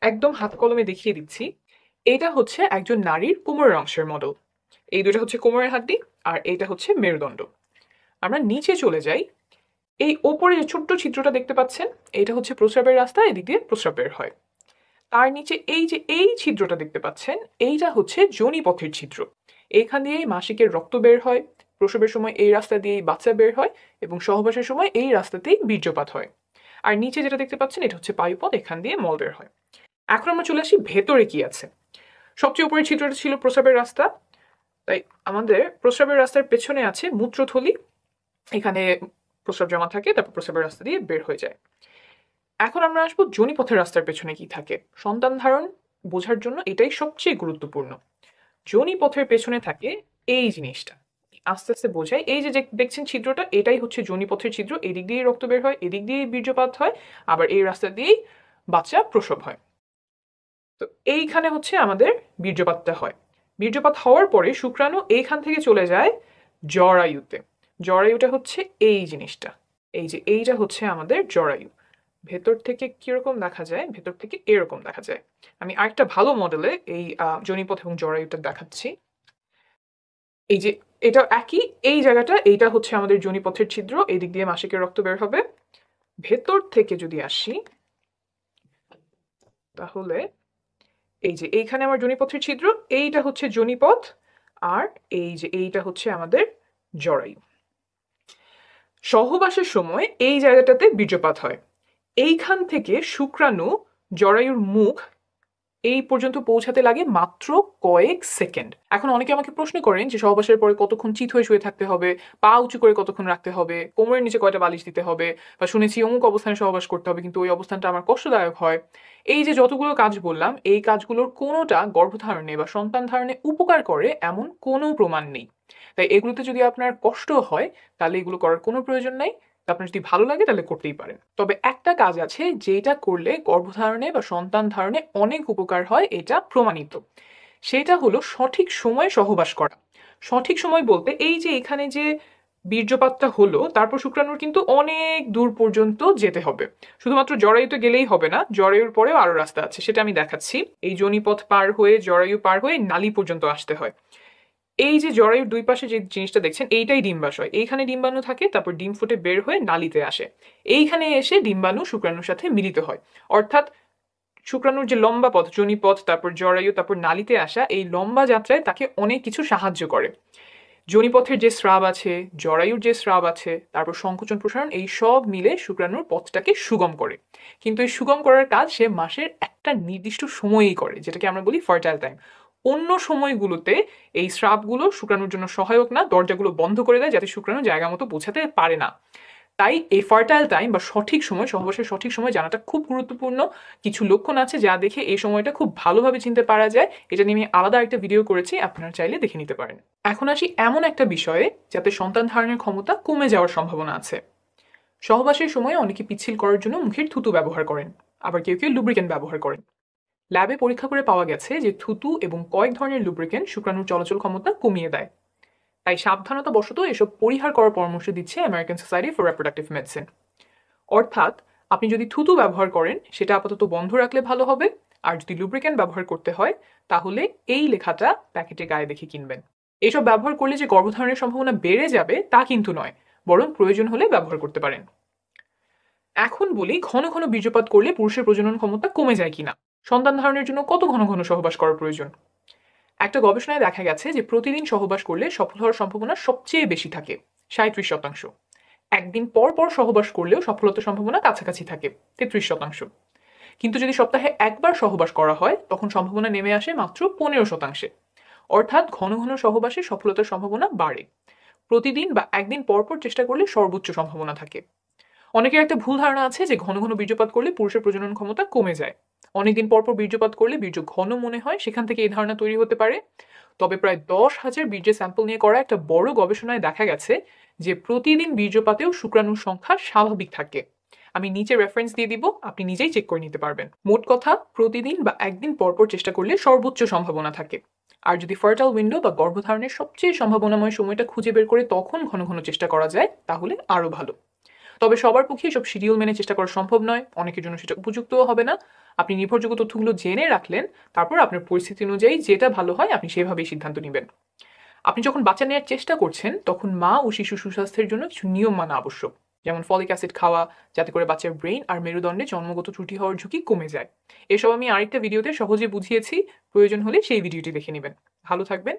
একদম হাত কলমে দেখিয়ে দিচ্ছি। এটা হচ্ছে একজন নারীর কোমরের অংশের মডেল। এই দুটো হচ্ছে কোমরের হাড্ডি, আর এইটা হচ্ছে মেরুদণ্ড। আমরা নিচে চলে যাই। এই ওপরে যে ছোট্ট ছিদ্রটা দেখতে পাচ্ছেন, এটা হচ্ছে প্রস্রাবের রাস্তা, এদিক দিয়ে প্রস্রাব বের হয়। তার নিচে এই যে এই ছিদ্রটা দেখতে পাচ্ছেন, এইটা হচ্ছে যোনিপথের ছিদ্র। এইখান দিয়ে মাসিকের রক্ত বের হয়, প্রসবের সময় এই রাস্তা দিয়েই বাচ্চা বের হয়, এবং সহবাসের সময় এই রাস্তাতেই বীর্যপাত হয়। আর নিচে যেটা দেখতে পাচ্ছেন, এটা হচ্ছে পায়ুপথ, এখান দিয়ে মল বের হয়। এখন আমরা চলে আসি ভেতরে কি আছে। সবচেয়ে উপরের ছিদ্রটা ছিল প্রস্রাবের রাস্তা, তাই আমাদের প্রস্রাবের রাস্তার পেছনে আছে মূত্রথলি। এখানে প্রস্রাব জমা থাকে, তারপর প্রস্রাবের রাস্তা দিয়ে বের হয়ে যায়। এখন আমরা আসবো যোনিপথের রাস্তার পেছনে কি থাকে। সন্তান ধারণ বোঝার জন্য এটাই সবচেয়ে গুরুত্বপূর্ণ। যোনিপথের পেছনে থাকে এই জিনিসটা। আস্তে আস্তে বোঝাই। এই যে দেখছেন ছিদ্রটা, এটাই হচ্ছে যোনিপথের ছিদ্র। এদিক দিয়ে রক্ত বের হয়, এদিক দিয়ে বীর্যপাত হয়, আবার এই রাস্তা দিয়েই বাচ্চা প্রসব হয়। তো এইখানে হচ্ছে আমাদের বীর্যপাতটা হয়। বীর্যপাত হওয়ার পরে শুক্রাণু এইখান থেকে চলে যায় জরায়ুতে। জরায়ুটা হচ্ছে এই জিনিসটা। এই যে এইটা হচ্ছে আমাদের জরায়ু। ভেতর থেকে কিরকম দেখা যায়, ভেতর থেকে এরকম দেখা যায়। আমি আরেকটা ভালো মডেলে এই যোনিপথ এবং জরায়ুটা দেখাচ্ছি। এই যে এটা একই, এই জায়গাটা, এইটা হচ্ছে আমাদের যোনিপথের ছিদ্র, এই দিক দিয়ে মাসিকের রক্ত বের হবে। ভেতর থেকে যদি আসি, তাহলে এই যে এইখানে আমার যোনিপথের ছিদ্র, এইটা হচ্ছে যোনিপথ, আর এই যে এইটা হচ্ছে আমাদের জরায়ু। সহবাসের সময় এই জায়গাটাতে বীর্যপাত হয়। এইখান থেকে শুক্রাণু জরায়ুর মুখ এই পর্যন্ত পৌঁছাতে লাগে মাত্র কয়েক সেকেন্ড। এখন অনেকে আমাকে প্রশ্ন করেন যে সহবাসের পরে কতক্ষণ চিত হয়ে শুয়ে থাকতে হবে, পা উঁচু করে কতক্ষণ রাখতে হবে, কোমরের নিচে কয়টা বালিশ দিতে হবে, বা শুনেছি অমুক অবস্থানে সহবাস করতে হবে, কিন্তু ওই অবস্থানটা আমার কষ্টদায়ক হয়। এই যে যতগুলো কাজ বললাম, এই কাজগুলোর কোনোটা গর্ভধারণে বা সন্তান ধারণে উপকার করে এমন কোনো প্রমাণ নেই। তাই এগুলোতে যদি আপনার কষ্ট হয়, তাহলে এগুলো করার কোনো প্রয়োজন নাই। আপনার যদি ভালো লাগে তাহলে করতেই পারেন। তবে একটা কাজ আছে যেটা করলে গর্ভধারণে বা সন্তান ধারণে অনেক উপকার হয়, এটা প্রমাণিত। সেটা হলো সঠিক সময়ে সহবাস করা। সঠিক সময় বলতে এই যে এখানে যে বীর্যপাতটা হলো, তারপর শুক্রাণুর কিন্তু অনেক দূর পর্যন্ত যেতে হবে। শুধুমাত্র জরায়ুতে গেলেই হবে না, জরায়ুর পরেও আরো রাস্তা আছে, সেটা আমি দেখাচ্ছি। এই যোনিপথ পার হয়ে জরায়ু পার হয়ে নালী পর্যন্ত আসতে হয়। এই যে জরায়ুর দুই পাশে যে জিনিসটা দেখছেন, এইটাই ডিম্বাশয়। এইখানে ডিম্বাণু থাকে, তারপর ডিম ফুটে বের হয়ে নালীতে আসে। এইখানে এসে ডিম্বাণু শুক্রাণুর সাথে মিলিত হয়। অর্থাৎ শুক্রাণুর যে লম্বা পথ, যোনিপথ, তারপর জরায়ু, তারপর নালীতে আসা, এই লম্বা যাত্রায় তাকে অনেক কিছু সাহায্য করে। যোনিপথের যে স্রাব আছে, জরায়ুর যে স্রাব আছে, তারপর সংকোচন প্রসারণ, এই সব মিলে শুক্রাণুর পথটাকে সুগম করে। কিন্তু এই সুগম করার কাজ সে মাসের একটা নির্দিষ্ট সময়েই করে, যেটাকে আমরা বলি ফার্টাইল টাইম। অন্য সময়গুলোতে এই স্রাবগুলো শুক্রাণুর জন্য সহায়ক না, দরজাগুলো বন্ধ করে দেয় যাতে শুক্রাণু জায়গা মতো পৌঁছাতে পারে না। তাই এই ফার্টাইল টাইম বা সঠিক সময়, সহবাসের সঠিক সময় জানাটা খুব গুরুত্বপূর্ণ। কিছু লক্ষণ আছে যা দেখে এই সময়টা খুব ভালোভাবে চিনতে পারা যায়। এটা নিয়ে আমি আলাদা একটা ভিডিও করেছি, আপনারা চাইলে দেখে নিতে পারেন। এখন আসি এমন একটা বিষয়ে যাতে সন্তান ধারণের ক্ষমতা কমে যাওয়ার সম্ভাবনা আছে। সহবাসের সময় অনেকে পিচ্ছিল করার জন্য মুখের থুতু ব্যবহার করেন, আবার কেউ কেউ লুব্রিকেন্ট ব্যবহার করেন। ল্যাবে পরীক্ষা করে পাওয়া গেছে যে থুতু এবং কয়েক ধরনের লুব্রিকেন্ট শুক্রাণুর চলাচল ক্ষমতা কমিয়ে দেয়। তাই সাবধানতা বশত এসব পরিহার করার পরামর্শ দিচ্ছে American society for reproductive medicine. অর্থাৎ আপনি যদি থুতু ব্যবহার করেন, সেটা আপাতত বন্ধ রাখলে ভালো হবে। আর যদি লুব্রিকেন্ট ব্যবহার করতে হয়, তাহলে এই লেখাটা প্যাকেটে গায়ে দেখে কিনবেন। এসব ব্যবহার করলে যে গর্ভধারণের সম্ভাবনা বেড়ে যাবে তা কিন্তু নয়, বরং প্রয়োজন হলে ব্যবহার করতে পারেন। এখন বলি, ঘন ঘন বীর্যপাত করলে পুরুষের প্রজনন ক্ষমতা কমে যায় কিনা। সন্তান ধারণের জন্য কত ঘন ঘন সহবাস করা প্রয়োজন? একটা গবেষণায় দেখা গেছে যে প্রতিদিন সহবাস করলে সফল হওয়ার সম্ভাবনা সবচেয়ে বেশি থাকে, 37%। একদিন পর পর সহবাস করলেও সফলতার সম্ভাবনা কাছাকাছি থাকে, 33%। কিন্তু যদি সপ্তাহে একবার সহবাস করা হয়, তখন সম্ভাবনা নেমে আসে মাত্র 15%। অর্থাৎ ঘন ঘন সহবাসে সফলতার সম্ভাবনা বাড়ে। প্রতিদিন বা একদিন পর পর চেষ্টা করলে সর্বোচ্চ সম্ভাবনা থাকে। অনেকের একটা ভুল ধারণা আছে যে ঘন ঘন বীর্যপাত করলে পুরুষের প্রজনন ক্ষমতা কমে যায়। অনেকদিন পর পর বীর্যপাত করলে বীর্য ঘন মনে হয়, সেখান থেকে এই ধারণা তৈরি হতে পারে। তবে প্রায় 10,000 বীর্যের স্যাম্পল নিয়ে করা একটা বড় গবেষণায় দেখা গেছে যে প্রতিদিন বীর্যপাতেও শুক্রাণুর সংখ্যা স্বাভাবিক থাকে। আমি নিচে রেফারেন্স দিয়ে দিব, আপনি নিজেই চেক করে নিতে পারবেন। মোট কথা, প্রতিদিন বা একদিন পরপর চেষ্টা করলে সর্বোচ্চ সম্ভাবনা থাকে। আর যদি ফার্টাইল উইন্ডো বা গর্ভধারণের সবচেয়ে সম্ভাবনাময় সময়টা খুঁজে বের করে তখন ঘন ঘন চেষ্টা করা যায়, তাহলে আরো ভালো। তবে সবার পক্ষে সব শিডিউল মেনে চেষ্টা করা সম্ভব নয়, অনেকের জন্য সেটা উপযুক্তও হবে না। আপনি নির্ভরযোগ্য তথ্যগুলো জেনে রাখলেন, তারপর আপনার পরিস্থিতি অনুযায়ী যেটা ভালো হয় আপনি সেভাবেই সিদ্ধান্ত নেবেন। আপনি যখন বাচ্চা নেওয়ার চেষ্টা করছেন তখন মা ও শিশু সুস্বাস্থ্যের জন্য কিছু নিয়ম মানা আবশ্যক, যেমন ফলিক অ্যাসিড খাওয়া, যাতে করে বাচ্চার ব্রেন আর মেরুদণ্ডে জন্মগত ত্রুটি হওয়ার ঝুঁকি কমে যায়। এসব আমি আরেকটা ভিডিওতে সহজে বুঝিয়েছি, প্রয়োজন হলে সেই ভিডিওটি দেখে নেবেন। ভালো থাকবেন।